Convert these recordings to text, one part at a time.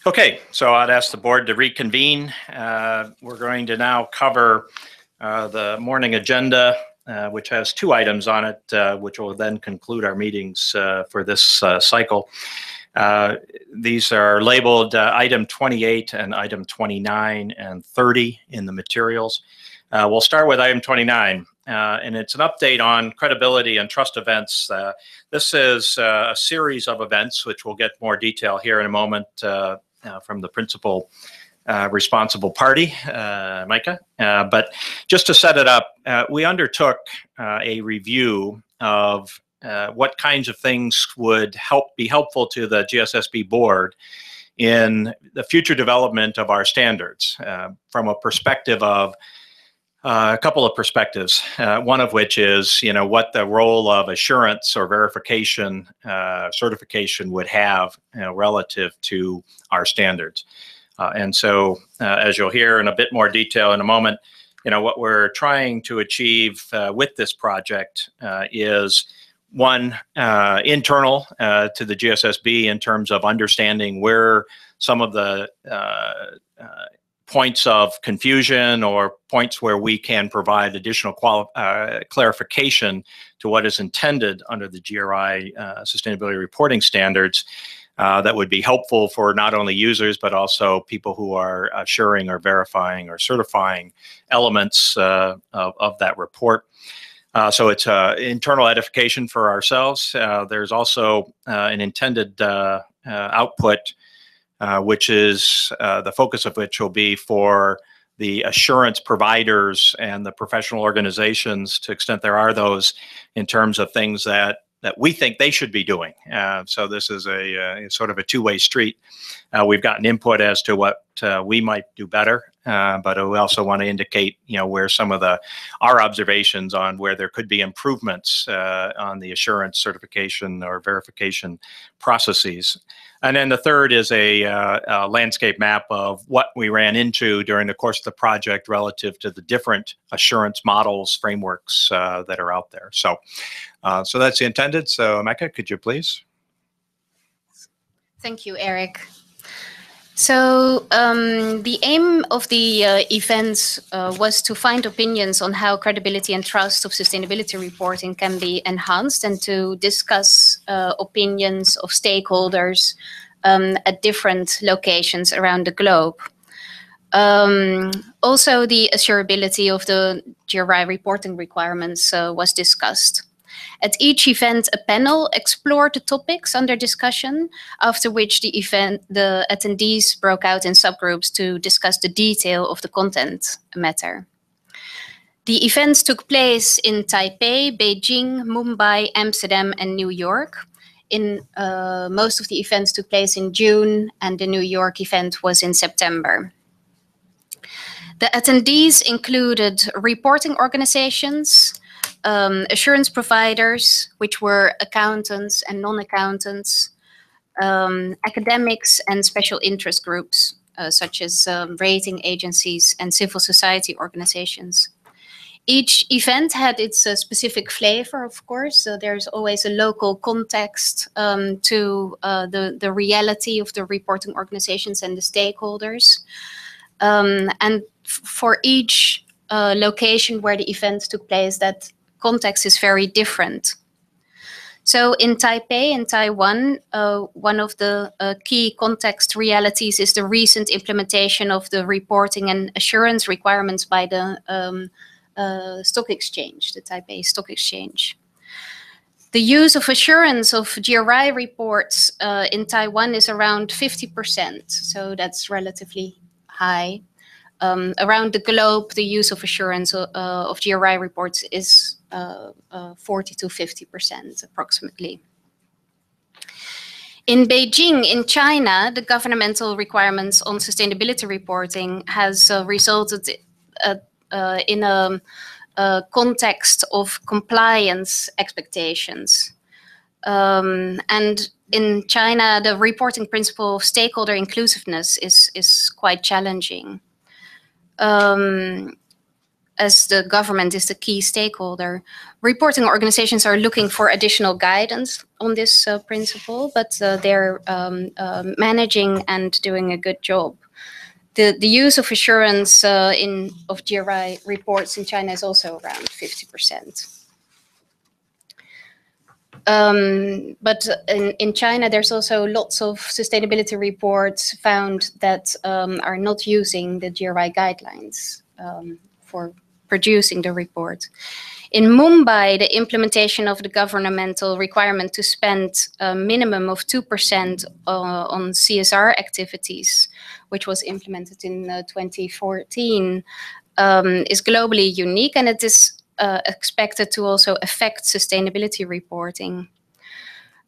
Okay, so I'd ask the board to reconvene. We're going to now cover the morning agenda, which has 2 items on it, which will then conclude our meetings for this cycle. These are labeled item 28 and item 29 and 30 in the materials. We'll start with item 29, and it's an update on credibility and trust events. This is a series of events, which we'll get more detail here in a moment from the principal responsible party, Micah. But just to set it up, we undertook a review of what kinds of things would be helpful to the GSSB board in the future development of our standards from a perspective of a couple of perspectives, one of which is, what the role of assurance or verification, certification would have relative to our standards. And so, as you'll hear in a bit more detail in a moment, what we're trying to achieve with this project is one, internal to the GSSB in terms of understanding where some of the points of confusion or points where we can provide additional clarification to what is intended under the GRI sustainability reporting standards that would be helpful for not only users, but also people who are assuring or verifying or certifying elements of that report. So it's internal edification for ourselves. There's also an intended output which is the focus of which will be for the assurance providers and the professional organizations, to the extent there are those, in terms of things that we think they should be doing. So this is a sort of a two-way street. We've gotten input as to what we might do better, but we also want to indicate, where some of our observations on where there could be improvements on the assurance, certification, or verification processes. And then the third is a landscape map of what we ran into during the course of the project relative to the different assurance models, frameworks that are out there. So that's the intended. So Micah, could you please? Thank you, Eric. So the aim of the event was to find opinions on how credibility and trust of sustainability reporting can be enhanced, and to discuss opinions of stakeholders at different locations around the globe. Also, the assurability of the GRI reporting requirements was discussed. At each event, a panel explored the topics under discussion, after which the attendees broke out in subgroups to discuss the detail of the content matter. The events took place in Taipei, Beijing, Mumbai, Amsterdam, and New York. Most of the events took place in June, and the New York event was in September. The attendees included reporting organizations, assurance providers, which were accountants and non-accountants, academics and special interest groups, such as rating agencies and civil society organizations. Each event had its specific flavor, of course, so there's always a local context to the reality of the reporting organizations and the stakeholders. And for each location where the event took place, that context is very different. So in Taipei, in Taiwan, one of the key context realities is the recent implementation of the reporting and assurance requirements by the stock exchange, the Taipei Stock Exchange. The use of assurance of GRI reports in Taiwan is around 50%, so that's relatively high. Around the globe, the use of assurance of GRI reports is 40 to 50% approximately. In Beijing, in China, the governmental requirements on sustainability reporting has resulted in a context of compliance expectations. And in China, the reporting principle of stakeholder inclusiveness is quite challenging. as the government is the key stakeholder, reporting organizations are looking for additional guidance on this principle, but they're managing and doing a good job. The use of assurance of GRI reports in China is also around 50%. But in China, there's also lots of sustainability reports found that are not using the GRI guidelines for producing the report. In Mumbai, the implementation of the governmental requirement to spend a minimum of 2% on CSR activities, which was implemented in 2014, is globally unique, and it is expected to also affect sustainability reporting.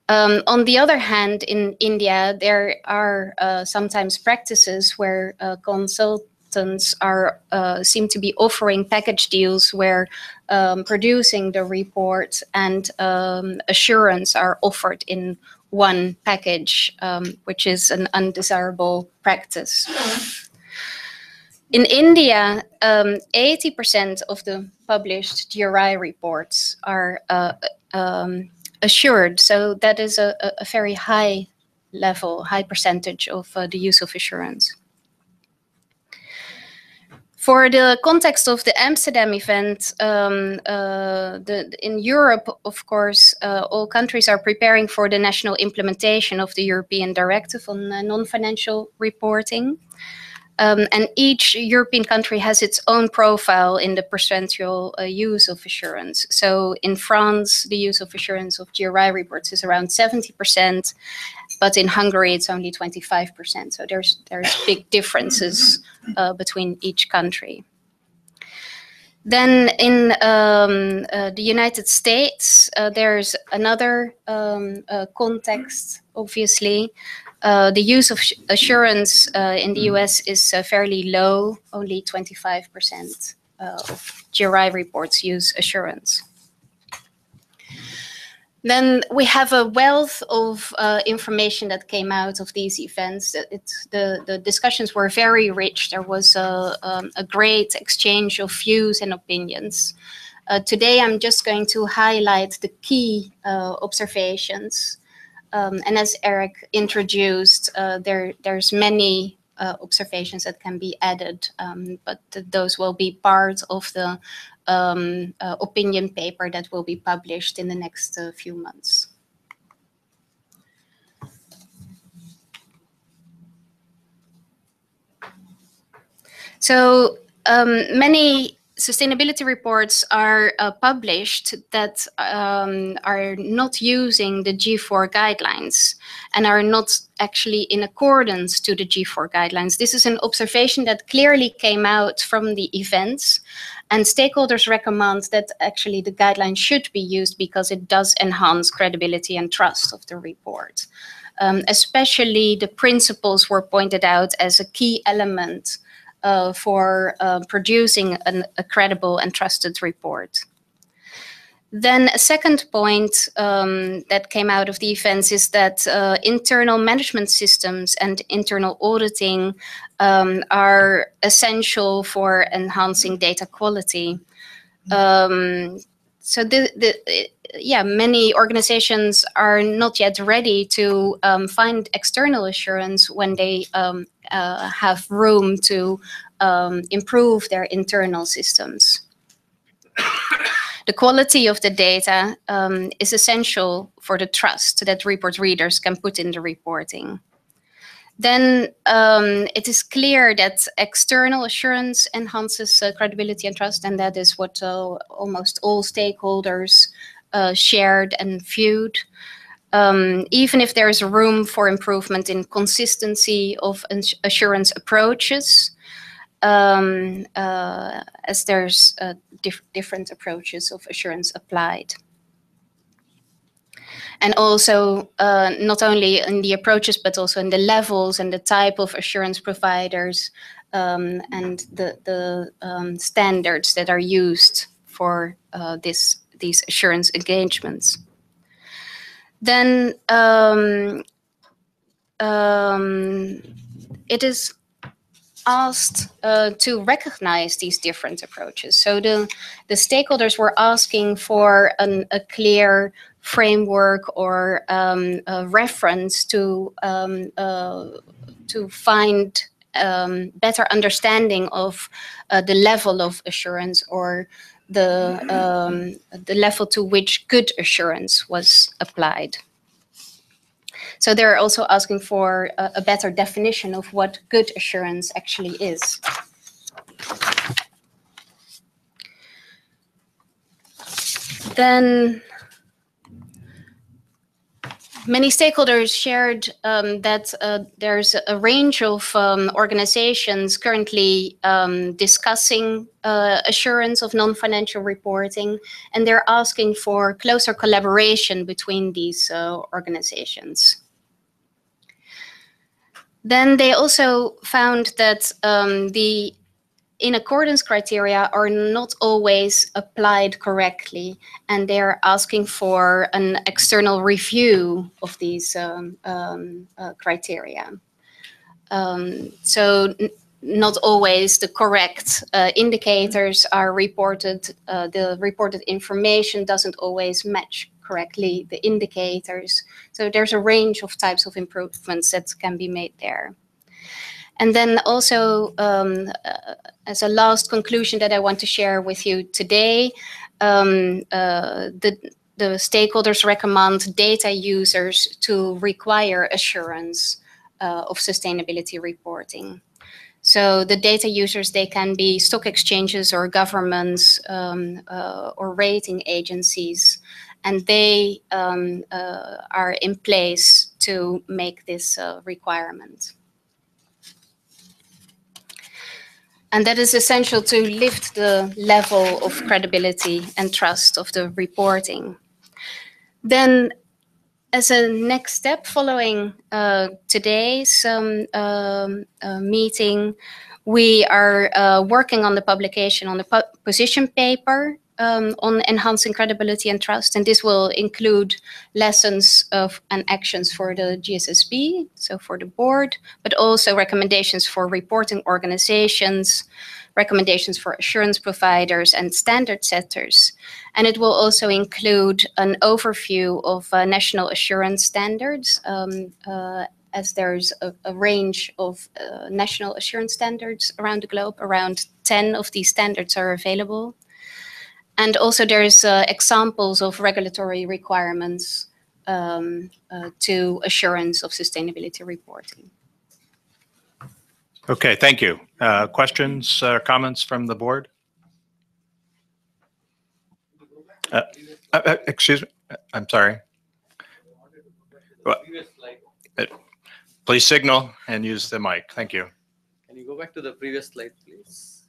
On the other hand, in India, there are sometimes practices where consultants are seem to be offering package deals where producing the report and assurance are offered in one package, which is an undesirable practice. In India, 80% of the published GRI reports are assured. So that is a very high level, high percentage of the use of assurance. For the context of the Amsterdam event, in Europe, of course, all countries are preparing for the national implementation of the European Directive on non-financial reporting. And each European country has its own profile in the percentual use of assurance. So in France, the use of assurance of GRI reports is around 70%, but in Hungary, it's only 25%. So there's big differences between each country. Then in the United States, there's another context, obviously. The use of assurance in the US is fairly low. Only 25% of GRI reports use assurance. Then we have a wealth of information that came out of these events. The discussions were very rich. There was a great exchange of views and opinions. Today, I'm just going to highlight the key observations. And as Eric introduced, there's many observations that can be added, but those will be part of the opinion paper that will be published in the next few months. So many sustainability reports are published that are not using the G4 guidelines and are not actually in accordance to the G4 guidelines. This is an observation that clearly came out from the events, and stakeholders recommend that actually the guidelines should be used because it does enhance credibility and trust of the report. Especially the principles were pointed out as a key element for producing a credible and trusted report. Then a second point that came out of the events is that internal management systems and internal auditing are essential for enhancing data quality. So many organizations are not yet ready to find external assurance when they have room to improve their internal systems. The quality of the data is essential for the trust that report readers can put in the reporting. Then it is clear that external assurance enhances credibility and trust, and that is what almost all stakeholders shared and viewed. Even if there is room for improvement in consistency of assurance approaches, as there's different approaches of assurance applied. And also not only in the approaches, but also in the levels and the type of assurance providers and the standards that are used for these assurance engagements. Then it is asked to recognize these different approaches. So the stakeholders were asking for a clear framework or a reference to find better understanding of the level of assurance, or the level to which good assurance was applied. So they're also asking for a better definition of what good assurance actually is. Then many stakeholders shared that there's a range of organizations currently discussing assurance of non-financial reporting, and they're asking for closer collaboration between these organizations. Then they also found that the in accordance criteria are not always applied correctly, and they're asking for an external review of these criteria. So not always the correct indicators are reported. The reported information doesn't always match correctly the indicators. So there's a range of types of improvements that can be made there. And then also, as a last conclusion that I want to share with you today, the stakeholders recommend data users to require assurance of sustainability reporting. So the data users, they can be stock exchanges or governments or rating agencies, and they are in place to make this requirement. And that is essential to lift the level of credibility and trust of the reporting. Then, as a next step following today's meeting, we are working on the publication on the position paper on enhancing credibility and trust. And this will include lessons of and actions for the GSSB, so for the board, but also recommendations for reporting organizations, recommendations for assurance providers and standard setters. And it will also include an overview of national assurance standards, as there's a range of national assurance standards around the globe. Around 10 of these standards are available. And also there's examples of regulatory requirements to assurance of sustainability reporting. Okay, thank you. Questions, comments from the board? Excuse me, I'm sorry. Please signal and use the mic. Thank you. Can you go back to the previous slide, please?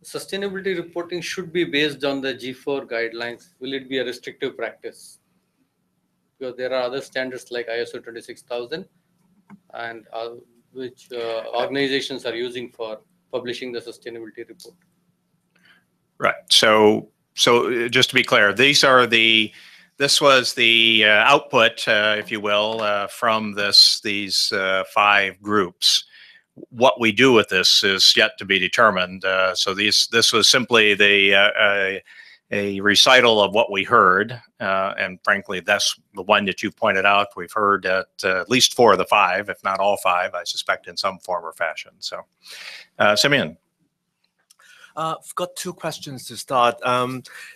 Sustainability reporting should be based on the G4 guidelines. Will it be a restrictive practice? Because there are other standards like ISO 26000 and which organizations are using for publishing the sustainability report. Right. So just to be clear, this was the output, if you will, from these 5 groups. What we do with this is yet to be determined. So this was simply a recital of what we heard, and frankly, that's the one that you pointed out. We've heard at least 4 of the 5, if not all 5, I suspect, in some form or fashion. So, Simeon. I've got 2 questions to start.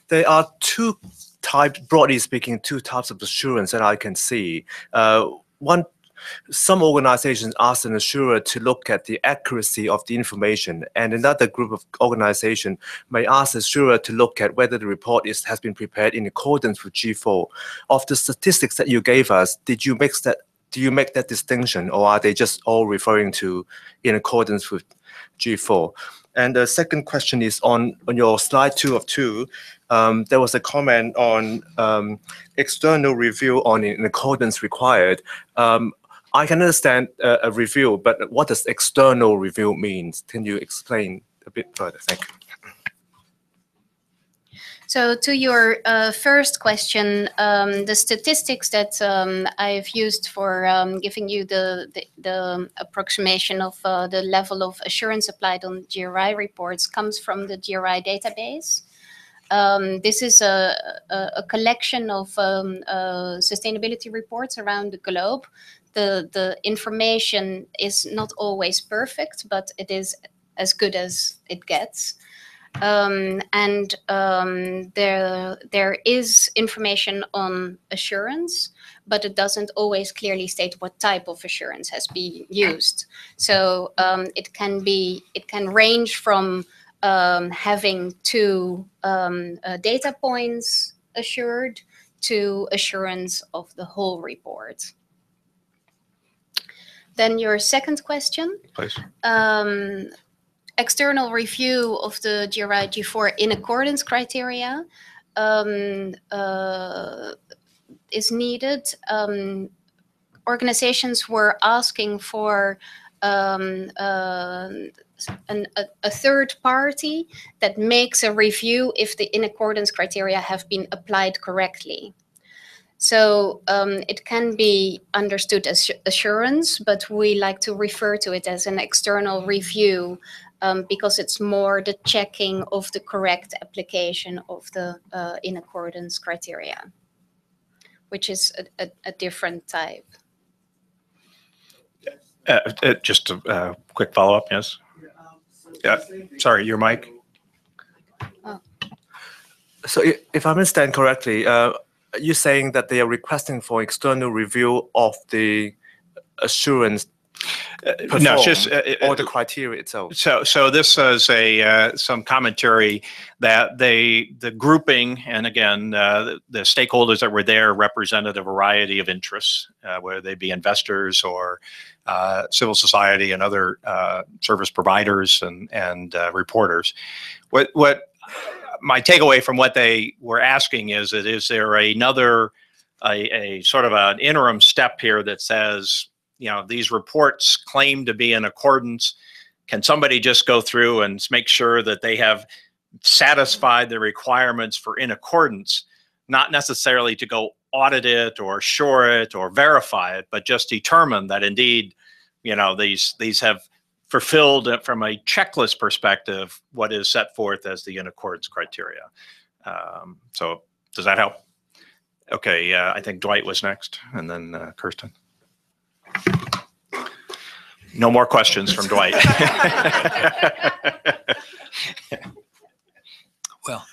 There are 2 types, broadly speaking, 2 types of assurance that I can see. One, some organizations ask an assurer to look at the accuracy of the information, and another group of organizations may ask the assurer to look at whether the report has been prepared in accordance with G4. Of the statistics that you gave us, do you make that distinction, or are they just all referring to in accordance with G4? And the second question is on your slide 2 of 2. There was a comment on external review on in accordance required. I can understand a review, but what does external review mean? Can you explain a bit further? Thank you. So to your first question, the statistics that I've used for giving you the approximation of the level of assurance applied on GRI reports comes from the GRI database. This is a collection of sustainability reports around the globe. The information is not always perfect, but it is as good as it gets. There is information on assurance, but it doesn't always clearly state what type of assurance has been used. So it can range from having two data points assured to assurance of the whole report. Then your second question. Please. External review of the GRI G4 in accordance criteria is needed. Organizations were asking for a third party that makes a review if the in accordance criteria have been applied correctly. So it can be understood as assurance, but we like to refer to it as an external review because it's more the checking of the correct application of the in accordance criteria, which is a different type. Just a quick follow-up, yes? Sorry, your mic. Oh. So if I understand correctly, you're saying that they are requesting for external review of the assurance No, just or the criteria itself. So this is some commentary that the grouping, and again, the stakeholders that were there represented a variety of interests, whether they be investors or civil society and other service providers and reporters. What my takeaway from what they were asking is there another a sort of an interim step here that says, you know, these reports claim to be in accordance. Can somebody just go through and make sure that they have satisfied the requirements for in accordance, not necessarily to go audit it or assure it or verify it, but just determine that indeed, you know, these have fulfilled from a checklist perspective what is set forth as the in accordance criteria. So does that help? Okay, I think Dwight was next, and then Kirsten. No more questions from Dwight. Well,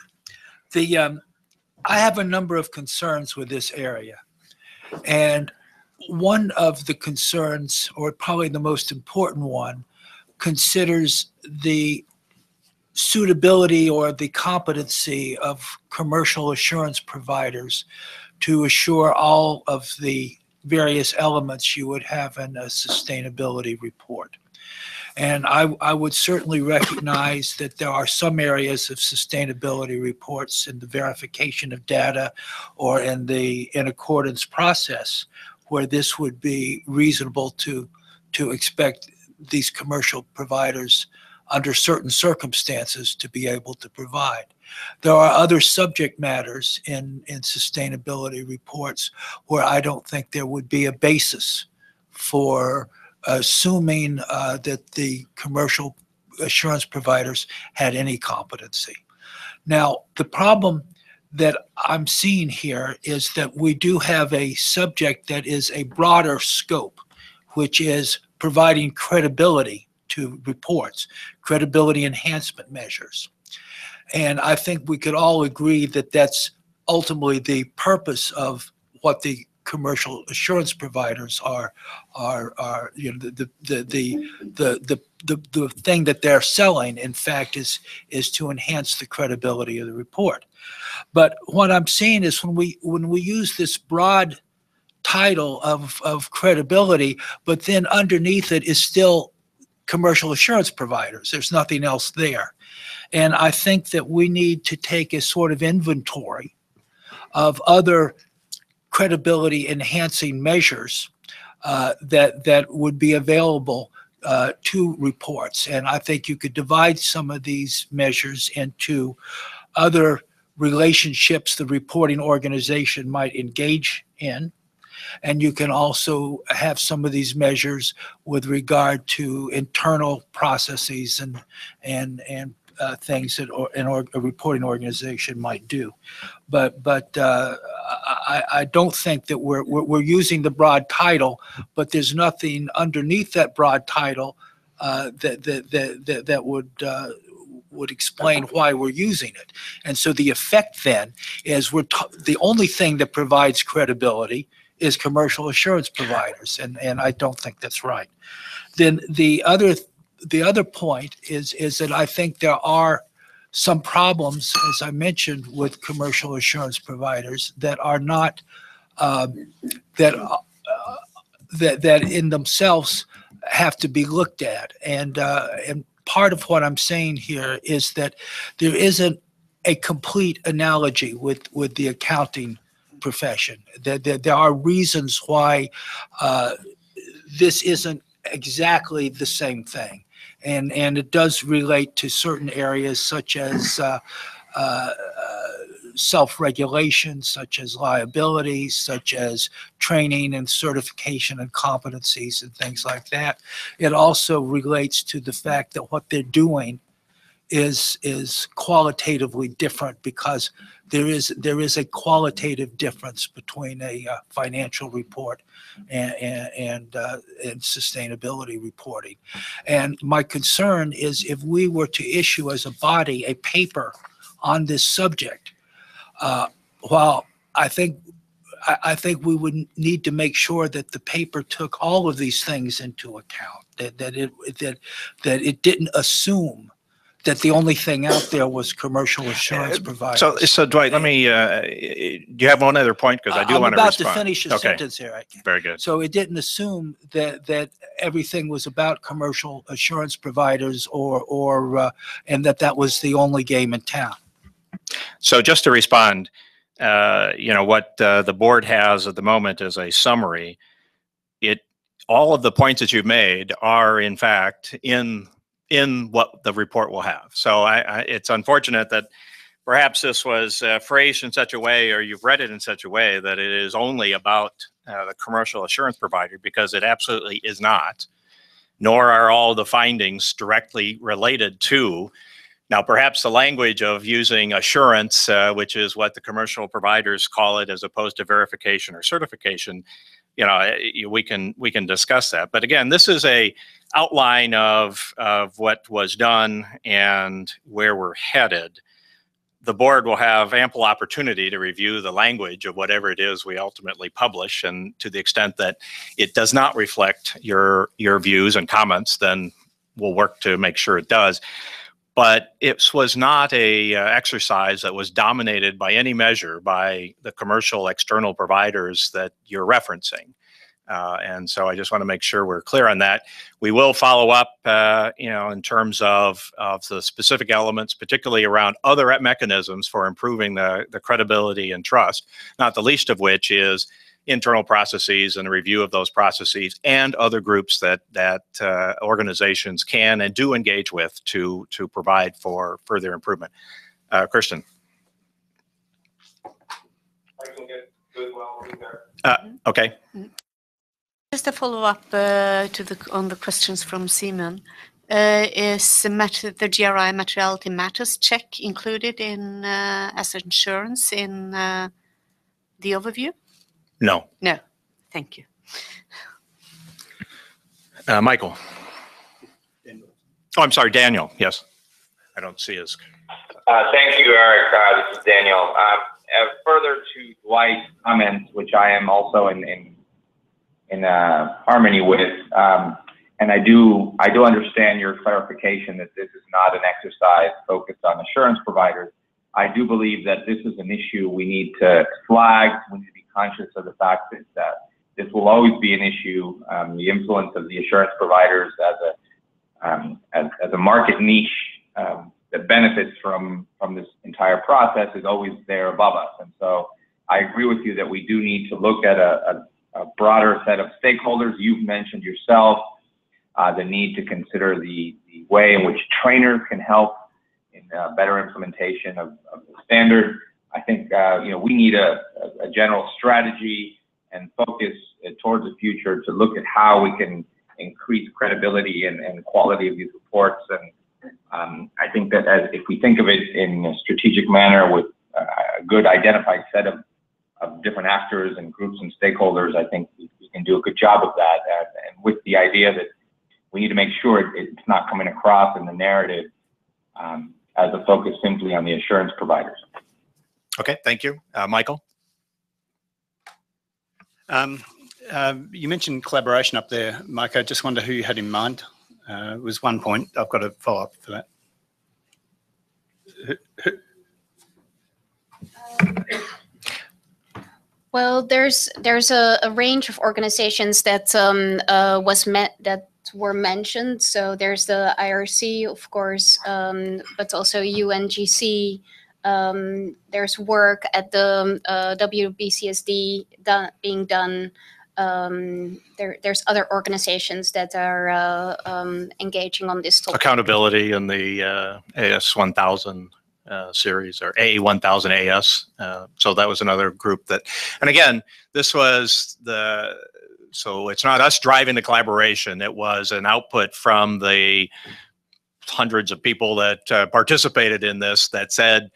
I have a number of concerns with this area. And one of the concerns, or probably the most important one, considers the suitability or the competency of commercial assurance providers to assure all of the various elements you would have in a sustainability report. And I would certainly recognize that there are some areas of sustainability reports in the verification of data or in the in accordance process where this would be reasonable to expect these commercial providers under certain circumstances to be able to provide. There are other subject matters in sustainability reports where I don't think there would be a basis for assuming that the commercial assurance providers had any competency. Now, the problem that I'm seeing here is that we do have a subject that is a broader scope, which is providing credibility to reports, credibility enhancement measures. And I think we could all agree that that's ultimately the purpose of what the commercial assurance providers are you know, the thing that they're selling, in fact, is to enhance the credibility of the report. But what I'm seeing is when we use this broad title of credibility, but then underneath it is still commercial assurance providers. There's nothing else there. And I think that we need to take a sort of inventory of other credibility enhancing measures that would be available to reports. And I think you could divide some of these measures into other relationships the reporting organization might engage in. And you can also have some of these measures with regard to internal processes and things that a reporting organization might do. But I don't think that we're using the broad title, but there's nothing underneath that broad title that would explain why we're using it. And so the effect then is the only thing that provides credibility is commercial assurance providers, and I don't think that's right. Then the other point is that I think there are some problems, as I mentioned, with commercial assurance providers that are not that in themselves have to be looked at, and part of what I'm saying here is that there isn't a complete analogy with the accounting profession. There are reasons why this isn't exactly the same thing, and it does relate to certain areas such as self-regulation, such as liability, such as training and certification and competencies and things like that. It also relates to the fact that what they're doing is qualitatively different, because there is a qualitative difference between a financial report and sustainability reporting. And my concern is, if we were to issue as a body a paper on this subject, while I think we would need to make sure that the paper took all of these things into account, that it didn't assume that the only thing out there was commercial assurance providers. So Dwight, let me, do you have one other point? Because I do want to respond. I'm about to finish a sentence here. Very good. So it didn't assume that everything was about commercial assurance providers and that was the only game in town. So just to respond, what the board has at the moment is a summary. All of the points that you've made are in fact in what the report will have. So it's unfortunate that perhaps this was phrased in such a way, or you've read it in such a way, that it is only about the commercial assurance provider, because it absolutely is not, nor are all the findings directly related to. Now, perhaps the language of using assurance, which is what the commercial providers call it, as opposed to verification or certification, we can discuss that. But again, this is a outline of what was done and where we're headed. The board will have ample opportunity to review the language of whatever it is we ultimately publish, and to the extent that it does not reflect your views and comments, then we'll work to make sure it does. But it was not a exercise that was dominated by any measure by the commercial external providers that you're referencing. And so I just want to make sure we're clear on that. We will follow up, in terms of the specific elements, particularly around other mechanisms for improving the credibility and trust, not the least of which is internal processes and a review of those processes and other groups that organizations can and do engage with to provide for further improvement. Kirsten. I can get good well there. Okay. Just a follow-up on the questions from Simon. Is the GRI materiality matters check included in as insurance in the overview? No. No. Thank you. Michael. Oh, I'm sorry, Daniel. Yes. I don't see his. Thank you, Eric. This is Daniel. Further to Dwight's comments, which I am also in harmony with, and I do understand your clarification that this is not an exercise focused on assurance providers. I do believe that this is an issue we need to flag. We need to be conscious of the fact that this will always be an issue. The influence of the assurance providers as a market niche that benefits from this entire process is always there above us. And so I agree with you that we do need to look at a broader set of stakeholders. You've mentioned yourself the need to consider the way in which trainers can help in better implementation of the standard. I think we need a general strategy and focus towards the future to look at how we can increase credibility and quality of these reports. And I think that if we think of it in a strategic manner with a good identified set of different actors and groups and stakeholders, I think we can do a good job of that. And with the idea that we need to make sure it's not coming across in the narrative as a focus simply on the assurance providers. Okay, thank you. Michael? You mentioned collaboration up there, Mike. I just wonder who you had in mind. Was one point. I've got a follow-up for that. Well, there's a range of organizations that were mentioned. So there's the IRC, of course, but also UNGC. There's work at the WBCSD being done. There's other organizations that are engaging on this topic. Accountability in the AS 1000 series, or A1000 AS. So that was another group that, and again, this was so it's not us driving the collaboration. It was an output from the hundreds of people that participated in this that said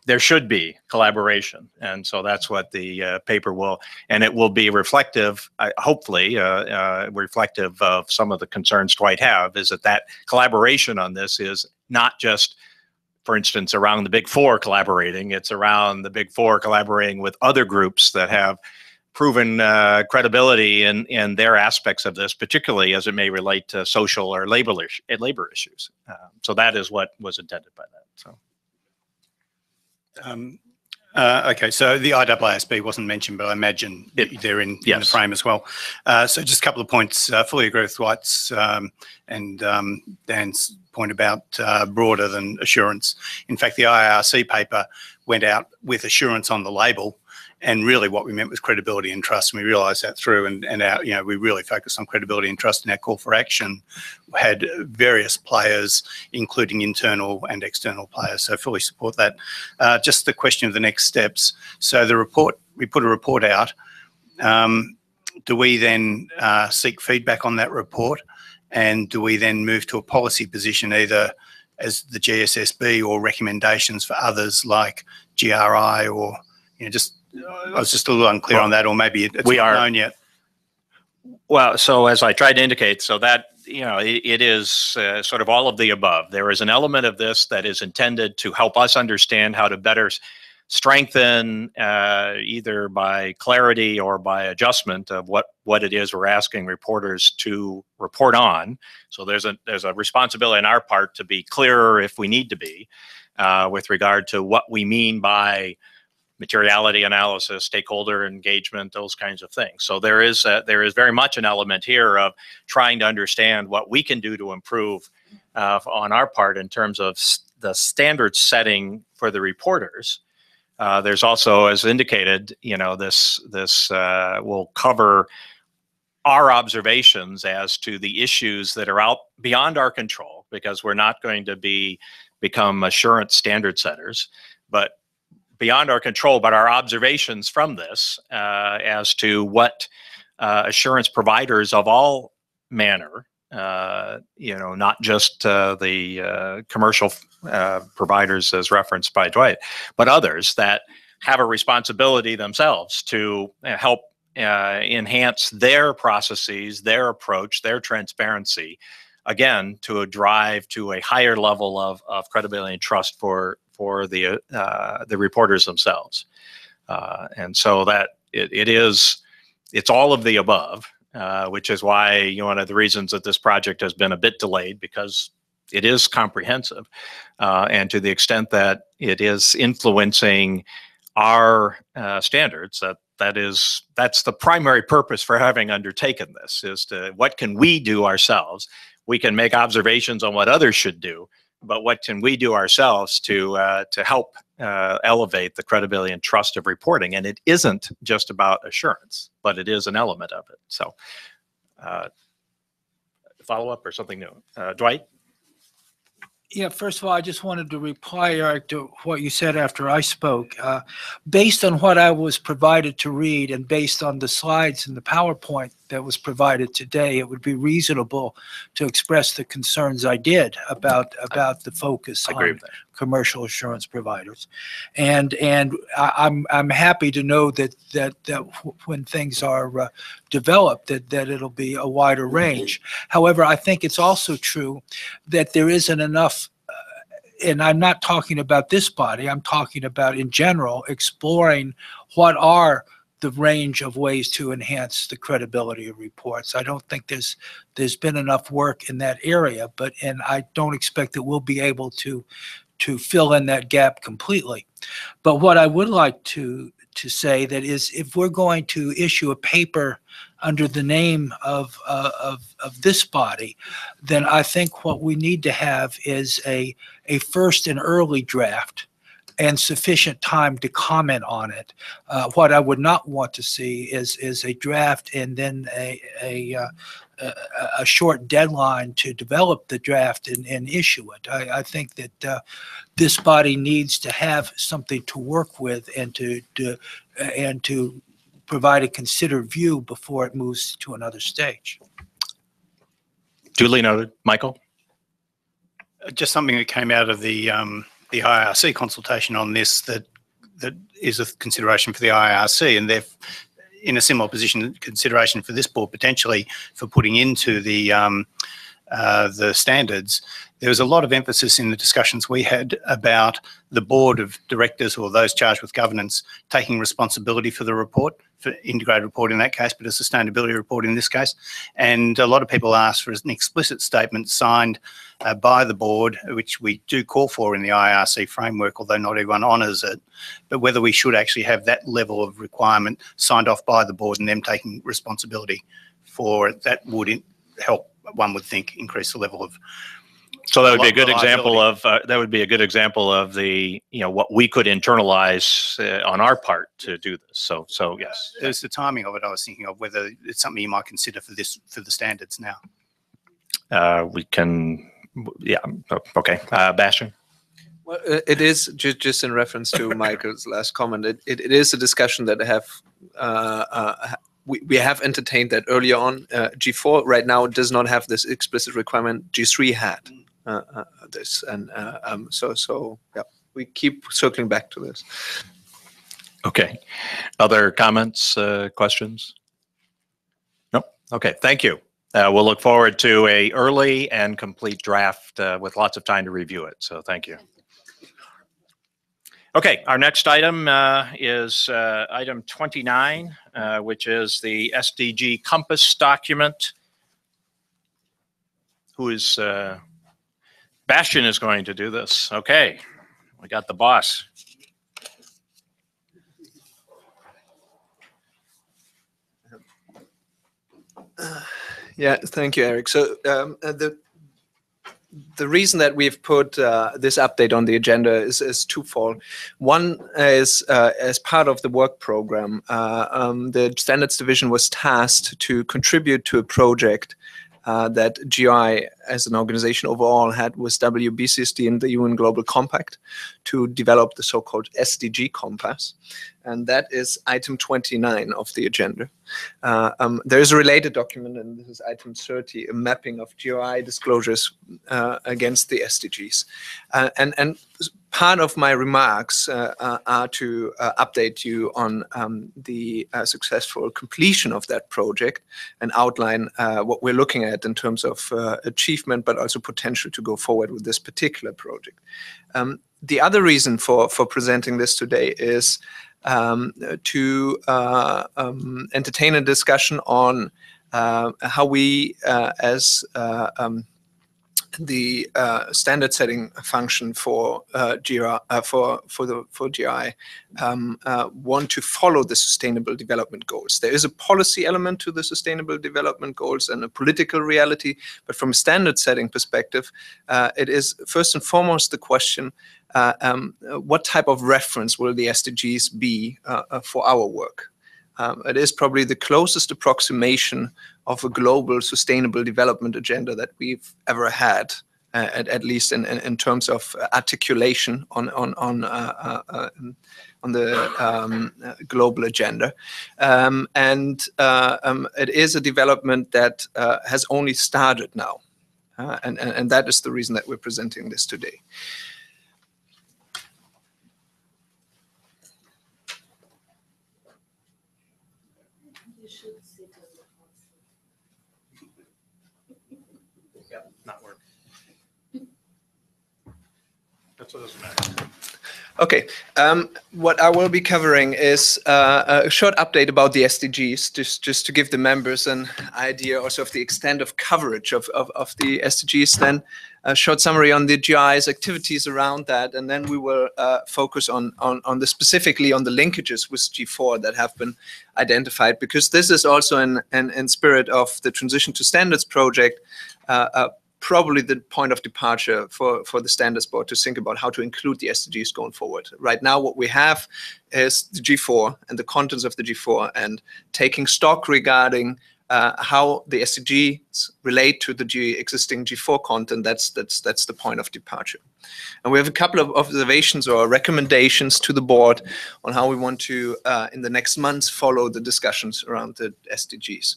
there should be collaboration. And so that's what the paper will, and it will be reflective, hopefully reflective of some of the concerns Dwight have, is that collaboration on this is not just, for instance, around the Big Four collaborating. It's around the Big Four collaborating with other groups that have proven credibility in their aspects of this, particularly as it may relate to social or labor issues. So that is what was intended by that. So. Okay, so the IAASB wasn't mentioned, but I imagine they're in the frame as well. So just a couple of points. Fully agree with Dwight's and Dan's point about broader than assurance. In fact, the IARC paper went out with assurance on the label, and really what we meant was credibility and trust. And we realised that through, and our, we really focused on credibility and trust in our call for action. We had various players, including internal and external players. So fully support that. Just the question of the next steps. So the report, we put a report out. Do we then seek feedback on that report? And do we then move to a policy position, either as the GSSB or recommendations for others like GRI, or just I was just a little unclear on that, or maybe it's not known yet. Well, so as I tried to indicate, so that it is sort of all of the above. There is an element of this that is intended to help us understand how to better strengthen, either by clarity or by adjustment of what it is we're asking reporters to report on. So there's a responsibility on our part to be clearer if we need to be, with regard to what we mean by materiality analysis, stakeholder engagement, those kinds of things. So there is very much an element here of trying to understand what we can do to improve on our part in terms of the standard setting for the reporters. There's also, as indicated, this will cover our observations as to the issues that are out beyond our control, because we're not going to become assurance standard setters, but beyond our control, but our observations from this as to what assurance providers of all manner, not just the commercial providers as referenced by Dwight, but others that have a responsibility themselves to help enhance their processes, their approach, their transparency, again, to drive to a higher level of credibility and trust for the reporters themselves. And so that it's all of the above, which is why one of the reasons that this project has been a bit delayed, because it is comprehensive, and to the extent that it is influencing our standards, that's the primary purpose for having undertaken this, is to what can we do ourselves. We can make observations on what others should do, but what can we do ourselves to help elevate the credibility and trust of reporting? And it isn't just about assurance, but it is an element of it. So, follow up or something new, Dwight? Yeah, first of all, I just wanted to reply, Eric, to what you said after I spoke. Based on what I was provided to read and based on the slides and the PowerPoint that was provided today, it would be reasonable to express the concerns I did about the focus I agree on with that. commercial insurance providers. And I'm happy to know that when things are developed, that it'll be a wider range. However, I think it's also true that there isn't enough, and I'm not talking about this body, I'm talking about in general, exploring what are the range of ways to enhance the credibility of reports. I don't think there's been enough work in that area, and I don't expect that we'll be able to fill in that gap completely. But what I would like to say that is, if we're going to issue a paper under the name of this body, then I think what we need to have is a first and early draft and sufficient time to comment on it. What I would not want to see is a draft and then a short deadline to develop the draft and issue it. I think that this body needs to have something to work with and to provide a considered view before it moves to another stage. Duly noted. Michael? Just something that came out of the IRC consultation on this that is a consideration for the IRC, and they're in a similar position, consideration for this board potentially for putting into the standards. There was a lot of emphasis in the discussions we had about the board of directors or those charged with governance taking responsibility for the report, for integrated report in that case, but a sustainability report in this case. And a lot of people asked for an explicit statement signed by the board, which we do call for in the IRC framework, although not everyone honours it, but whether we should actually have that level of requirement signed off by the board and them taking responsibility for it. That would help, one would think, increase the level of. So that would be a good example of the, what we could internalize on our part to do this. So yes. It's the timing of it I was thinking of, whether it's something you might consider for the standards now. We can, yeah, okay. Bastian? Well, it is just in reference to Michael's last comment. It is a discussion that we have entertained that earlier on. G4 right now does not have this explicit requirement. G3 had this, and so yeah, we keep circling back to this. Okay. Other comments, questions? No. Okay. Thank you. We'll look forward to a early and complete draft with lots of time to review it. So thank you. Okay, our next item is item 29, which is the SDG Compass document. Who is, Bastian is going to do this. Okay, we got the boss. Yeah, thank you, Eric. So the reason that we've put this update on the agenda is twofold. One is as part of the work program, the Standards Division was tasked to contribute to a project that GI as an organization overall had with WBCSD and the UN Global Compact to develop the so-called SDG Compass. And that is item 29 of the agenda. There is a related document, and this is item 30, a mapping of GI disclosures against the SDGs. And part of my remarks are to update you on the successful completion of that project and outline what we're looking at in terms of achievement, but also potential to go forward with this particular project. The other reason for presenting this today is to entertain a discussion on how we, as the standard setting function for GI, want to follow the Sustainable Development Goals. There is a policy element to the Sustainable Development Goals and a political reality, but from a standard setting perspective, it is first and foremost the question, what type of reference will the SDGs be for our work? It is probably the closest approximation of a global sustainable development agenda that we've ever had at least in terms of articulation on the global agenda. It is a development that has only started now. And that is the reason that we're presenting this today. Not work. That's what doesn't matter. Okay, what I will be covering is a short update about the SDGs, just to give the members an idea also of the extent of coverage of the SDGs, then a short summary on the GI's activities around that, and then we will focus on specifically on the linkages with G4 that have been identified, because this is also in spirit of the Transition to Standards project, probably the point of departure for the Standards Board to think about how to include the SDGs going forward. Right now, what we have is the G4 and the contents of the G4, and taking stock regarding how the SDGs relate to the existing G4 content. That's the point of departure. And we have a couple of observations or recommendations to the board on how we want to, in the next months, follow the discussions around the SDGs.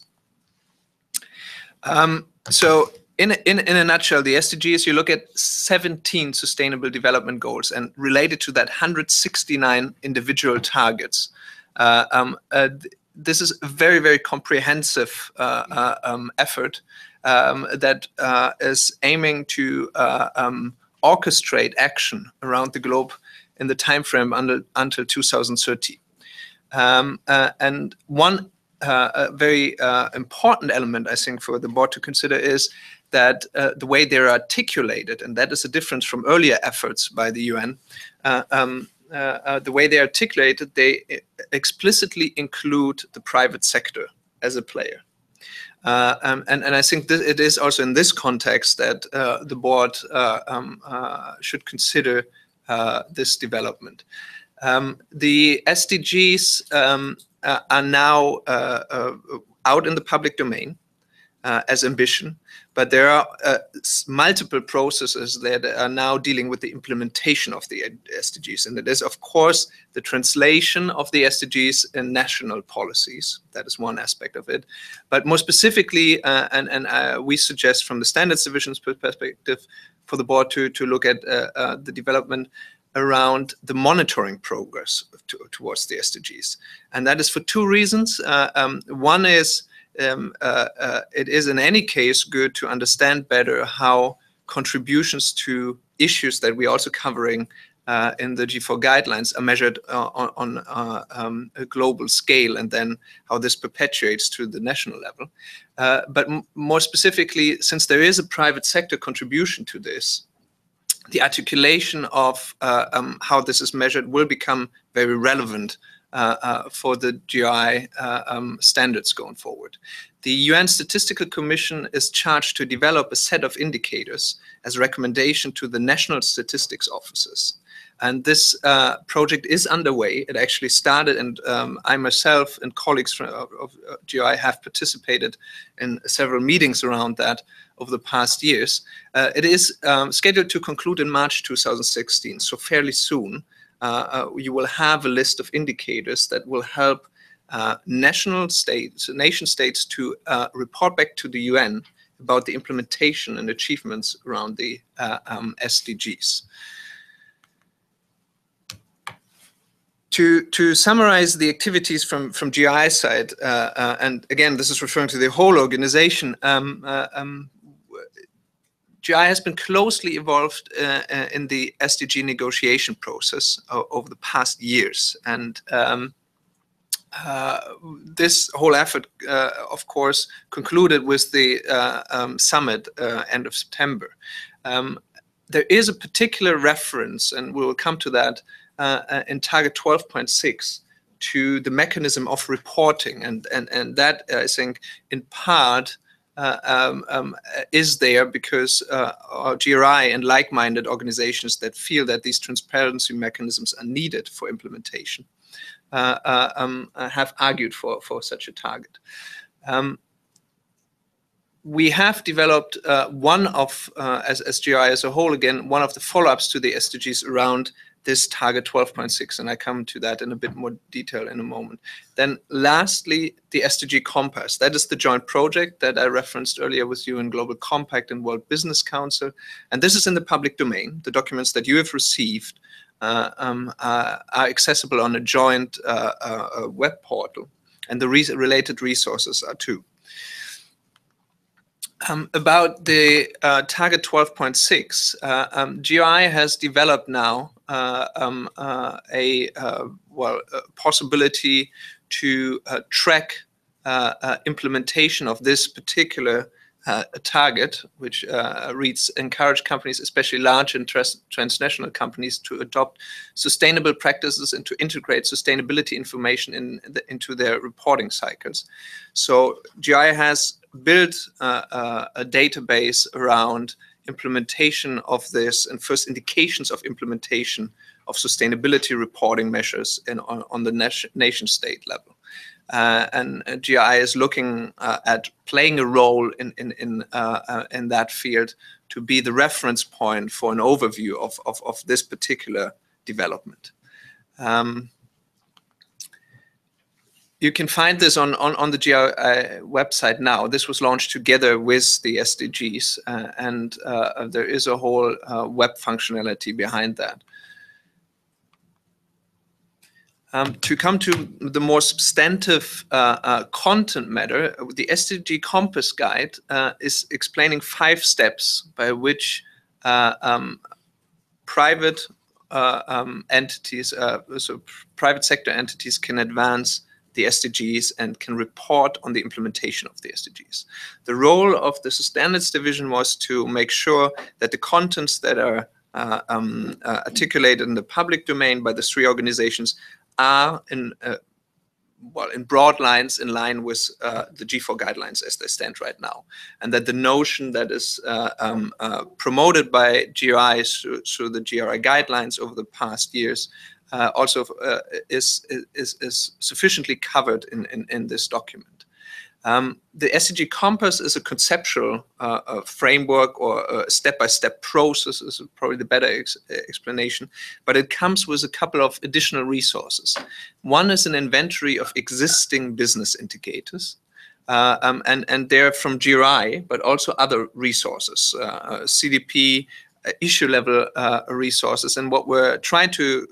So in a nutshell, the SDGs, you look at 17 sustainable development goals, and related to that 169 individual targets. This is a very, very comprehensive effort that is aiming to orchestrate action around the globe in the time frame until 2030. And one very important element, I think, for the board to consider is that the way they're articulated, and that is a difference from earlier efforts by the UN, the way they're articulated, they explicitly include the private sector as a player. And I think it is also in this context that the board should consider this development. The SDGs are now out in the public domain as ambition, but there are multiple processes that are now dealing with the implementation of the SDGs. And it is, of course, the translation of the SDGs in national policies. That is one aspect of it. But more specifically, we suggest from the Standards Division's perspective for the board to look at the development around the monitoring progress towards the SDGs. And that is for two reasons. One is it is in any case good to understand better how contributions to issues that we're also covering in the G4 guidelines are measured on a global scale, and then how this perpetuates to the national level. But more specifically, since there is a private sector contribution to this, the articulation of how this is measured will become very relevant for the GI standards going forward. The UN Statistical Commission is charged to develop a set of indicators as a recommendation to the national statistics offices. And this project is underway. It actually started, and I myself and colleagues of GI have participated in several meetings around that over the past years. It is scheduled to conclude in March 2016, so fairly soon. You will have a list of indicators that will help nation states to report back to the UN about the implementation and achievements around the SDGs. To summarize the activities from GI side, and again, this is referring to the whole organization, GI has been closely involved in the SDG negotiation process over the past years. And this whole effort, of course, concluded with the summit end of September. There is a particular reference, and we will come to that, in target 12.6 to the mechanism of reporting. And that, I think, in part, is there because GRI and like-minded organizations that feel that these transparency mechanisms are needed for implementation have argued for such a target. We have developed one of, as GRI as a whole, again, one of the follow-ups to the SDGs around this target 12.6, and I come to that in a bit more detail in a moment. Then lastly, the SDG Compass. That is the joint project that I referenced earlier with you in Global Compact and World Business Council. And this is in the public domain. The documents that you have received are accessible on a joint web portal, and the related resources are too. About the target 12.6, GRI has developed now a possibility to track implementation of this particular target, which reads, encourage companies, especially large and transnational companies, to adopt sustainable practices and to integrate sustainability information into their reporting cycles. So GRI has built a database around implementation of this and first indications of implementation of sustainability reporting measures on the nation state level. And GRI is looking at playing a role in that field to be the reference point for an overview of this particular development. You can find this on the GRI website now. This was launched together with the SDGs, and there is a whole web functionality behind that. To come to the more substantive content matter, the SDG Compass Guide is explaining 5 steps by which private entities, so private sector entities, can advance the SDGs and can report on the implementation of the SDGs. The role of the Standards Division was to make sure that the contents that are articulated in the public domain by the 3 organizations are in broad lines in line with the G4 guidelines as they stand right now, and that the notion that is promoted by GRI through the GRI guidelines over the past years also is sufficiently covered in this document. The SDG Compass is a conceptual framework or a step-by-step process, is probably the better explanation, but it comes with a couple of additional resources. One is an inventory of existing business indicators, and they're from GRI, but also other resources, CDP, issue-level resources. And what we're trying to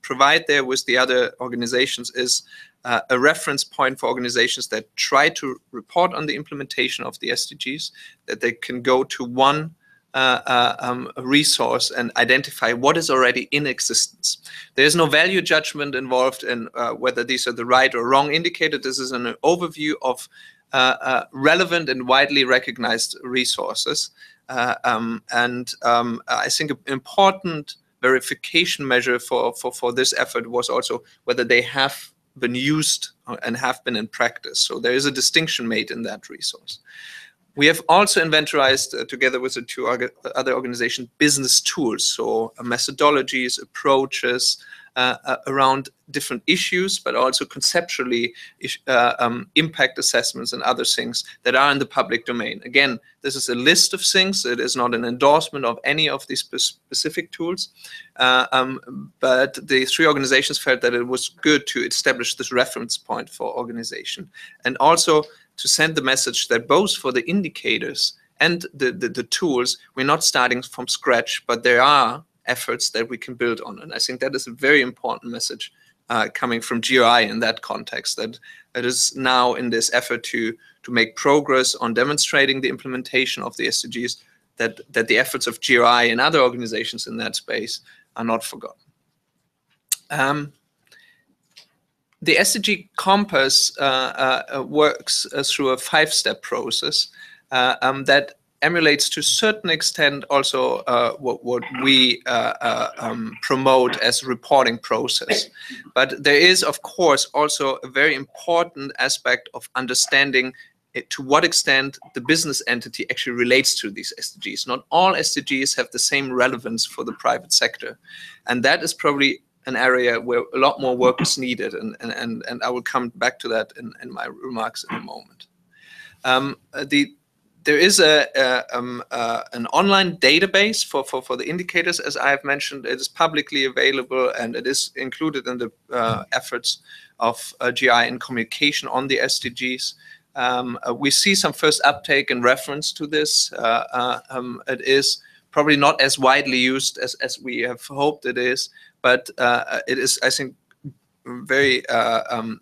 provide there with the other organizations is a reference point for organizations that try to report on the implementation of the SDGs, that they can go to one resource and identify what is already in existence. There is no value judgment involved in whether these are the right or wrong indicator. This is an overview of relevant and widely recognized resources. I think an important verification measure for this effort was also whether they have been used and have been in practice. So there is a distinction made in that resource. We have also inventorized, together with the 2 other organizations, business tools, so methodologies, approaches around different issues, but also conceptually impact assessments and other things that are in the public domain. Again, this is a list of things. It is not an endorsement of any of these specific tools, but the 3 organizations felt that it was good to establish this reference point for organization, and also to send the message that both for the indicators and the tools, we're not starting from scratch, but there are efforts that we can build on. And I think that is a very important message coming from GRI in that context, that it is now in this effort to make progress on demonstrating the implementation of the SDGs, that the efforts of GRI and other organizations in that space are not forgotten. The SDG Compass works through a 5-step process that emulates to a certain extent also what we promote as a reporting process. But there is, of course, also a very important aspect of understanding to what extent the business entity actually relates to these SDGs. Not all SDGs have the same relevance for the private sector. And that is probably an area where a lot more work is needed. And I will come back to that in my remarks in a moment. there is an online database for the indicators, as I have mentioned. It is publicly available, and it is included in the efforts of GI in communication on the SDGs. We see some first uptake in reference to this. It is probably not as widely used as we have hoped it is, but it is, I think, very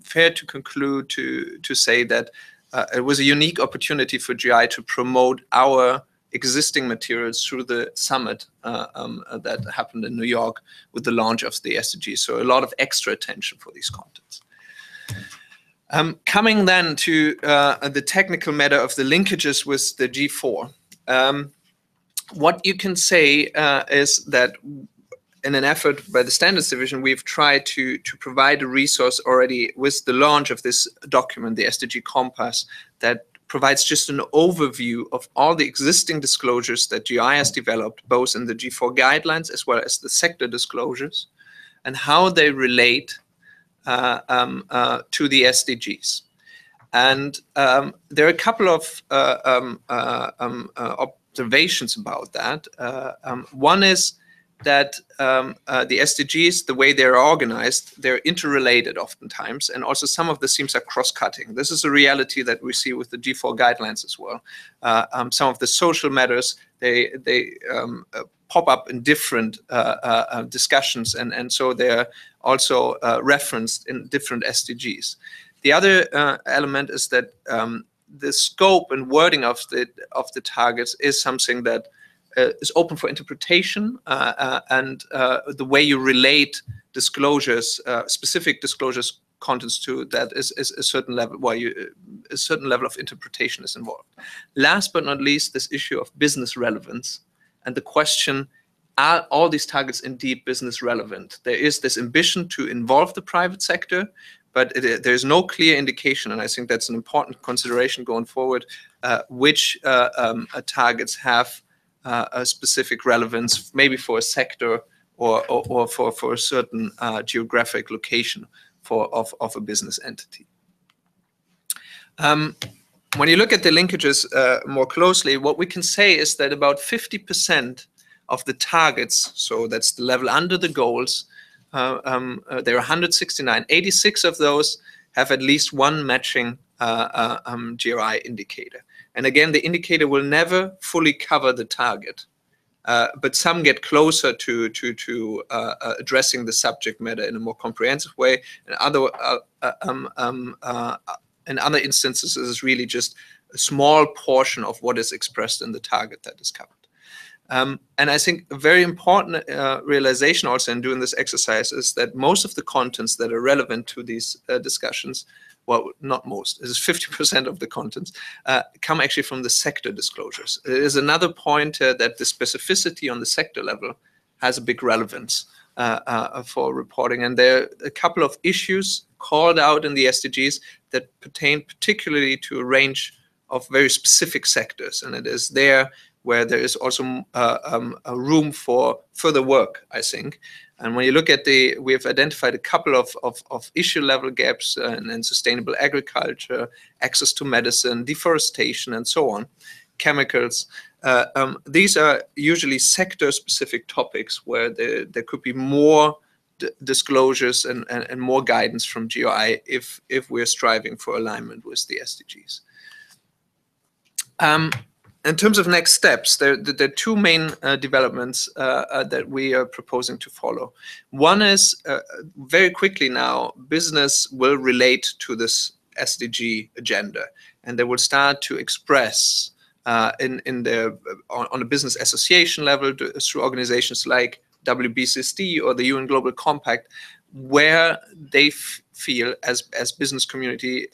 fair to conclude to say that it was a unique opportunity for GI to promote our existing materials through the summit that happened in New York with the launch of the SDGs. So a lot of extra attention for these contents. Coming then to the technical matter of the linkages with the G4. What you can say is that in an effort by the Standards Division, we've tried to provide a resource already with the launch of this document, the SDG Compass, that provides just an overview of all the existing disclosures that GI has developed, both in the G4 guidelines as well as the sector disclosures, and how they relate to the SDGs. And there are a couple of observations about that. One is that the SDGs, the way they're organized, they're interrelated oftentimes, and also some of the themes are cross-cutting. This is a reality that we see with the G4 guidelines as well. Some of the social matters, they pop up in different discussions, and so they're also referenced in different SDGs. The other element is that the scope and wording of the targets is something that is open for interpretation, and the way you relate disclosures, specific disclosures contents to that is a certain level where a certain level of interpretation is involved. Last but not least, this issue of business relevance and the question: are all these targets indeed business relevant? There is this ambition to involve the private sector, but there is no clear indication, and I think that's an important consideration going forward, which targets have a specific relevance, maybe for a sector or for a certain geographic location of a business entity. When you look at the linkages more closely, what we can say is that about 50% of the targets, so that's the level under the goals, there are 169. 86 of those have at least one matching GRI indicator. And again, the indicator will never fully cover the target, but some get closer to addressing the subject matter in a more comprehensive way. And in other instances, it is really just a small portion of what is expressed in the target that is covered. And I think a very important realization also in doing this exercise is that most of the contents that are relevant to these discussions, well, not most, it is 50% of the contents, come actually from the sector disclosures. There is another point that the specificity on the sector level has a big relevance for reporting. And there are a couple of issues called out in the SDGs that pertain particularly to a range of very specific sectors. And it is there where there is also a room for further work, I think. And when you look at we have identified a couple of issue level gaps in sustainable agriculture, access to medicine, deforestation, and so on, chemicals. These are usually sector specific topics where there could be more disclosures and more guidance from GOI if we're striving for alignment with the SDGs. In terms of next steps, there are two main developments that we are proposing to follow. One is very quickly now, business will relate to this SDG agenda, and they will start to express on a business association level through organizations like WBCSD or the UN Global Compact, where they feel as business community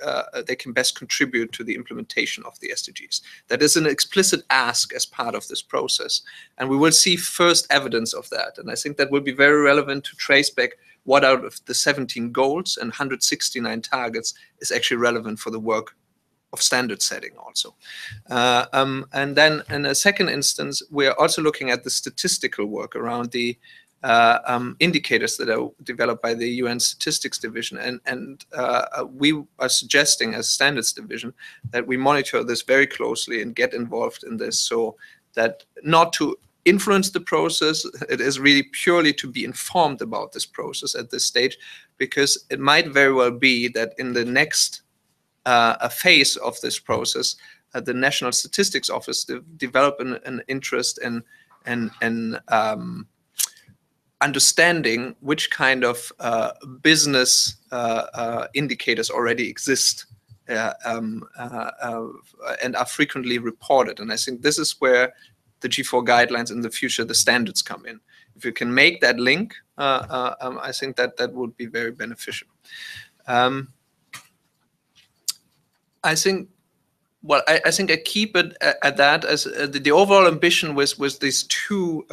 they can best contribute to the implementation of the SDGs. That is an explicit ask as part of this process, and we will see first evidence of that. And I think that will be very relevant to trace back what out of the 17 goals and 169 targets is actually relevant for the work of standard setting also. And then in a second instance, we are also looking at the statistical work around the indicators that are developed by the UN Statistics Division, and we are suggesting as Standards Division that we monitor this very closely and get involved in this, so that not to influence the process, it is really purely to be informed about this process at this stage, because it might very well be that in the next phase of this process, the National Statistics Office develop an interest in understanding which kind of business indicators already exist and are frequently reported. And I think this is where the G4 guidelines in the future, the standards come in. If you can make that link, I think that would be very beneficial. I think, well, I think I keep it at that, as the overall ambition was these two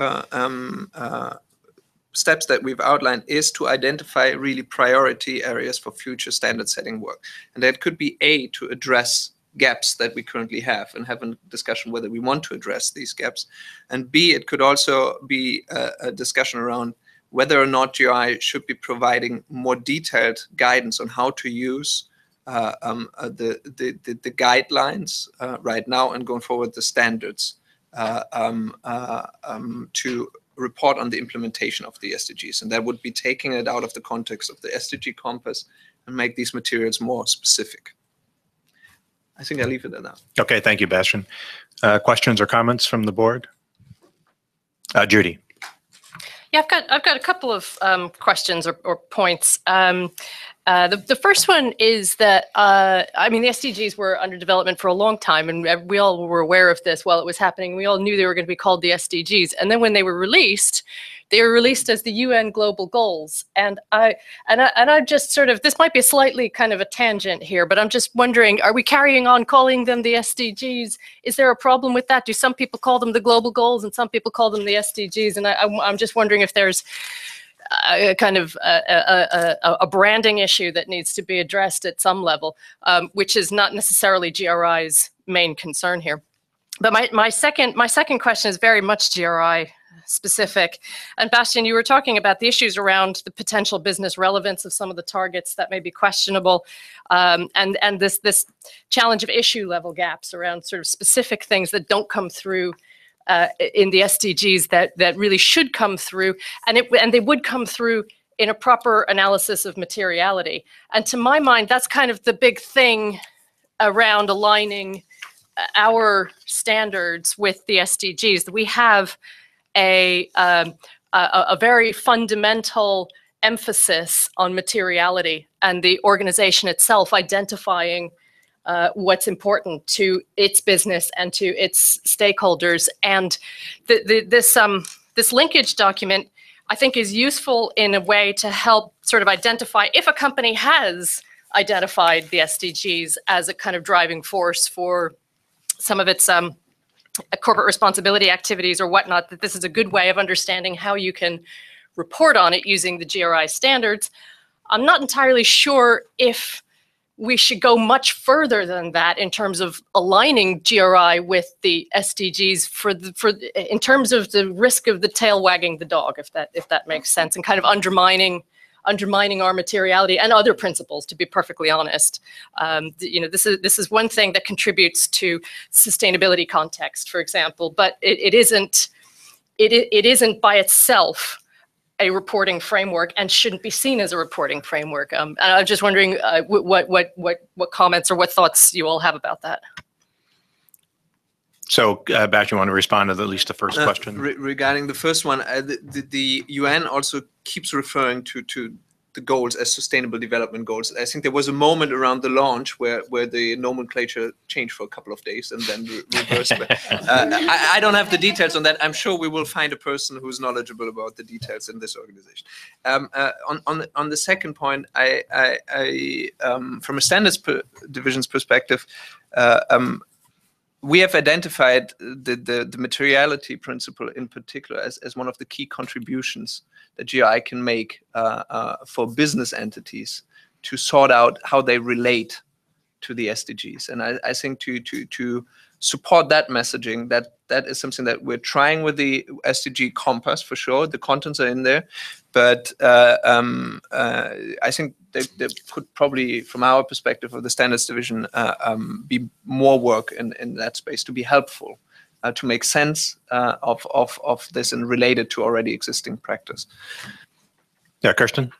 steps that we've outlined is to identify really priority areas for future standard setting work. And that could be A, to address gaps that we currently have and have a discussion whether we want to address these gaps. And B, it could also be a discussion around whether or not GRI should be providing more detailed guidance on how to use the guidelines right now and going forward the standards to report on the implementation of the SDGs. And that would be taking it out of the context of the SDG compass and make these materials more specific. I think I'll leave it at that. Okay, thank you, Bastian. Questions or comments from the board? Judy. Yeah, I've got a couple of questions or points. The first one is that, I mean, the SDGs were under development for a long time, and we all were aware of this while it was happening. We all knew they were going to be called the SDGs. And then when they were released as the UN Global Goals. And I just sort of, this might be a slightly kind of a tangent here, but I'm just wondering, are we carrying on calling them the SDGs? Is there a problem with that? Do some people call them the Global Goals and some people call them the SDGs? And I'm just wondering if there's a kind of a branding issue that needs to be addressed at some level, which is not necessarily GRI's main concern here. But my second question is very much GRI specific. And Bastian, you were talking about the issues around the potential business relevance of some of the targets that may be questionable, and this challenge of issue level gaps around sort of specific things that don't come through in the SDGs that really should come through, and they would come through in a proper analysis of materiality. And to my mind, that's kind of the big thing around aligning our standards with the SDGs. That we have a very fundamental emphasis on materiality, and the organization itself identifying what's important to its business and to its stakeholders. And this linkage document, I think, is useful in a way to help sort of identify if a company has identified the SDGs as a kind of driving force for some of its corporate responsibility activities or whatnot, that this is a good way of understanding how you can report on it using the GRI standards. I'm not entirely sure if we should go much further than that in terms of aligning GRI with the SDGs in terms of the risk of the tail wagging the dog, if that makes sense, and kind of undermining our materiality and other principles, to be perfectly honest. You know, this is one thing that contributes to sustainability context, for example, but it isn't by itself a reporting framework and shouldn't be seen as a reporting framework. And I'm just wondering what comments or what thoughts you all have about that. So, Bash, you want to respond to at least the first question? Regarding the first one, the UN also keeps referring to the goals as sustainable development goals. I think there was a moment around the launch where the nomenclature changed for a couple of days and then reversed. I don't have the details on that. I'm sure we will find a person who's knowledgeable about the details in this organization. On the second point, I from a standards division's perspective, we have identified the materiality principle in particular as one of the key contributions that GRI can make for business entities to sort out how they relate to the SDGs. And I think to support that messaging. That is something that we're trying with the SDG Compass for sure. The contents are in there, but I think there could probably, from our perspective of the standards division, be more work in that space to be helpful, to make sense of this and relate it to already existing practice. Yeah, Kirsten?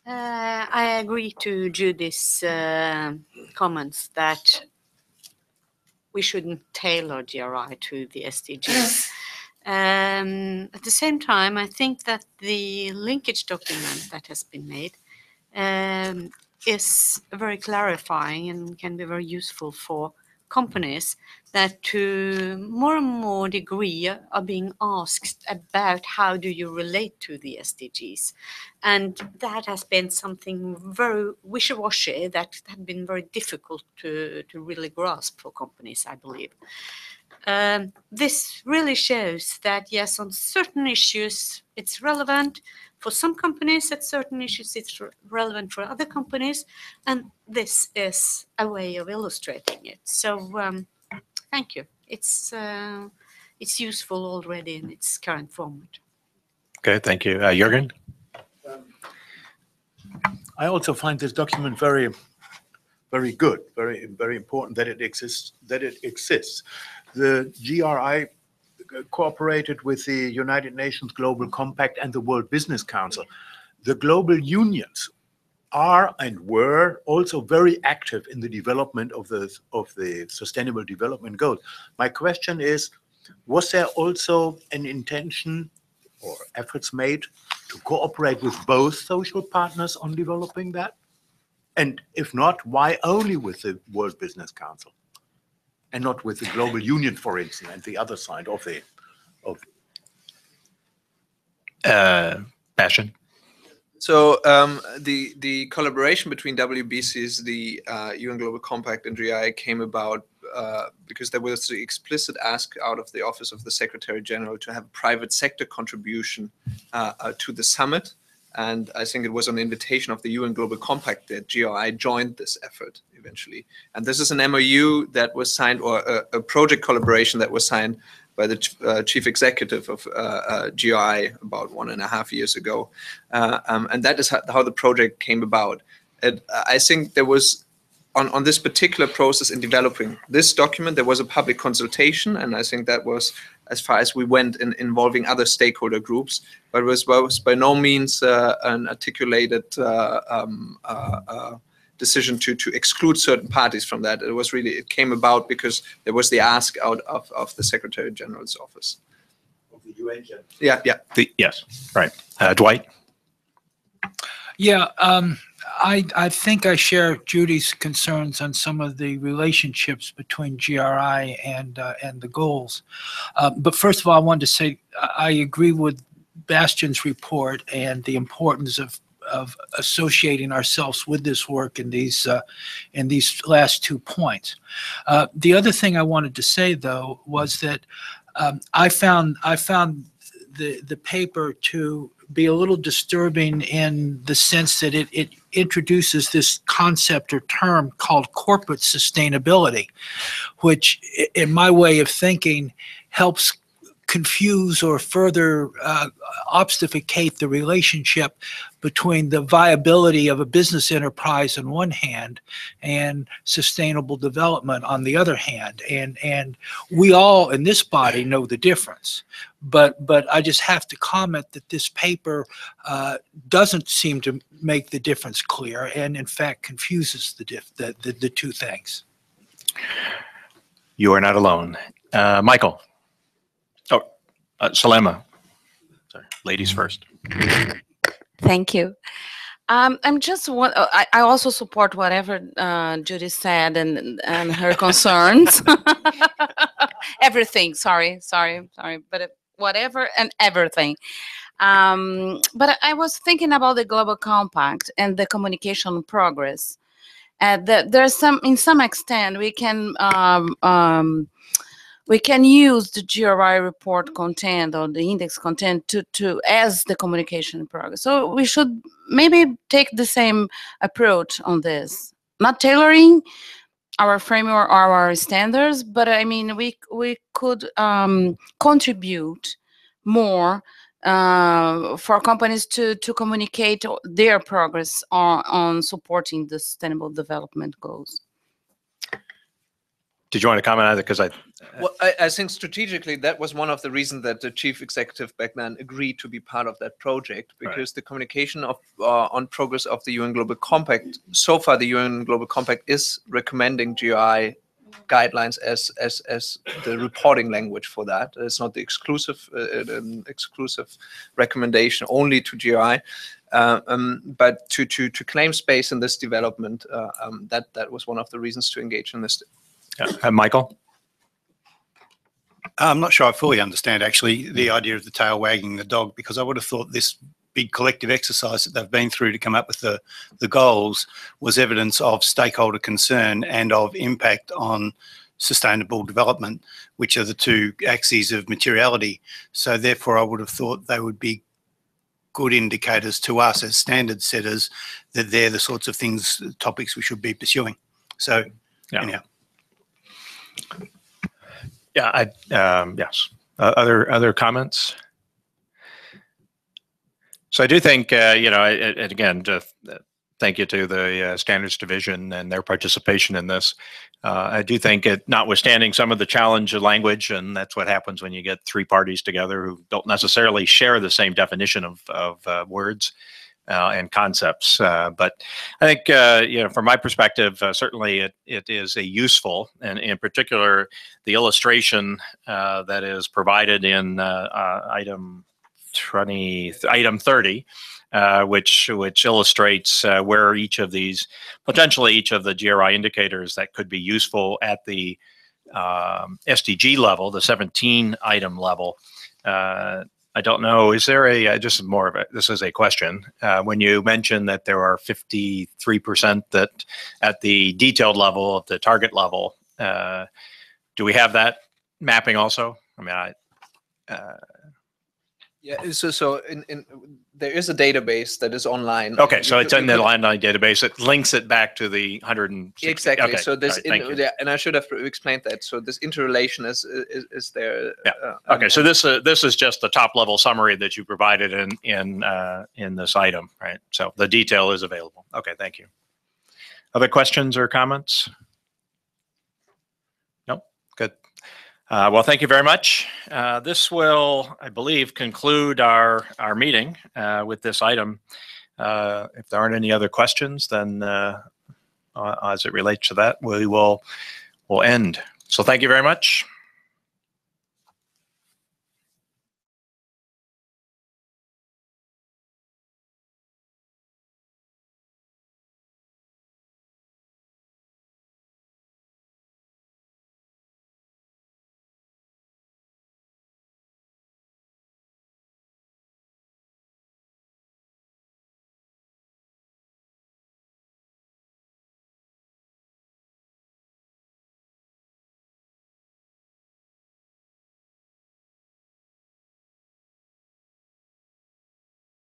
I agree to Judy's comments that we shouldn't tailor GRI to the SDGs. At the same time, I think that the linkage document that has been made is very clarifying and can be very useful for companies that to more and more degree are being asked about how do you relate to the SDGs. And that has been something very wishy-washy that had been very difficult to really grasp for companies, I believe. This really shows that, yes, on certain issues, it's relevant. For some companies, at certain issues, it's relevant for other companies. And this is a way of illustrating it. So thank you. It's useful already in its current format. Okay, thank you. Jürgen? I also find this document very, very good, very, very important that it exists. The GRI cooperated with the United Nations Global Compact and the World Business Council. The global unions are and were also very active in the development of the Sustainable Development Goals. My question is, was there also an intention or efforts made to cooperate with both social partners on developing that? And if not, why only with the World Business Council and not with the global union, for instance, and the other side of the Bastian? So the collaboration between WBCs, the UN Global Compact, and GI came about because there was the explicit ask out of the Office of the Secretary General to have a private sector contribution to the summit. And I think it was on the invitation of the UN Global Compact that GRI joined this effort eventually. And this is an MOU that was signed, or a project collaboration that was signed by the chief executive of GRI about 1.5 years ago. And that is how the project came about. I think there was, on this particular process in developing this document, there was a public consultation, and I think that was as far as we went in involving other stakeholder groups, but it was by no means an articulated decision to exclude certain parties from that. It was really, it came about because there was the ask out of the Secretary General's office. of the UN. Yeah. Yes, right. Dwight? Yeah, I think I share Judy's concerns on some of the relationships between GRI and the goals. But first of all, I wanted to say I agree with Bastian's report and the importance of associating ourselves with this work in these last 2 points. The other thing I wanted to say, though, was that I found the paper to be a little disturbing in the sense that it introduces this concept or term called corporate sustainability, which in my way of thinking helps confuse or further obfuscate the relationship between the viability of a business enterprise on one hand and sustainable development on the other hand. And we all in this body know the difference. But I just have to comment that this paper doesn't seem to make the difference clear, and in fact confuses the two things. You are not alone. Michael? Oh, Salema. Sorry, ladies first. Thank you. I'm just I also support whatever Judy said and her concerns. Everything. Sorry. But whatever and everything. But I was thinking about the Global Compact and the communication progress. There's in some extent, we can use the GRI report content or the index content to as the communication progress. So we should maybe take the same approach on this, not tailoring. our framework or our standards, but I mean, we could contribute more for companies to communicate their progress on supporting the sustainable development goals. Did you want to comment on it? Well, I think strategically that was one of the reasons that the chief executive back then agreed to be part of that project, because the communication of on progress of the UN Global Compact, so far the UN Global Compact is recommending GRI guidelines as the reporting language for that. It's not the exclusive recommendation only to GRI, but to claim space in this development, that was one of the reasons to engage in this. Michael? I'm not sure I fully understand actually the idea of the tail wagging the dog, because I would have thought this big collective exercise that they've been through to come up with the goals was evidence of stakeholder concern and of impact on sustainable development, which are the two axes of materiality. So therefore I would have thought they would be good indicators to us as standard setters that they're the sorts of things, topics we should be pursuing. So anyhow. Yeah, yes. Other comments? So I do think, and again, thank you to the Standards Division and their participation in this. I do think it, notwithstanding some of the challenge of language, and that's what happens when you get three parties together who don't necessarily share the same definition of words and concepts. But I think, from my perspective, certainly it is a useful, and in particular, the illustration that is provided in item 30, which illustrates where potentially each of the GRI indicators that could be useful at the SDG level, the 17 item level. I don't know, is there just more of this is a question. When you mentioned that there are 53% that at the detailed level of the target level, do we have that mapping also? I mean, yeah, so there is a database that is online. Okay, so it's in the online database. It links it back to the 160. Exactly. Okay. So this, Right, and I should have explained that. So this interrelation is there. Yeah. Okay. So this is just the top level summary that you provided in this item, right? So the detail is available. Okay. Thank you. Other questions or comments? Nope. Good. Well, thank you very much. This will, I believe, conclude our meeting with this item. If there aren't any other questions, then as it relates to that, we'll end. So thank you very much.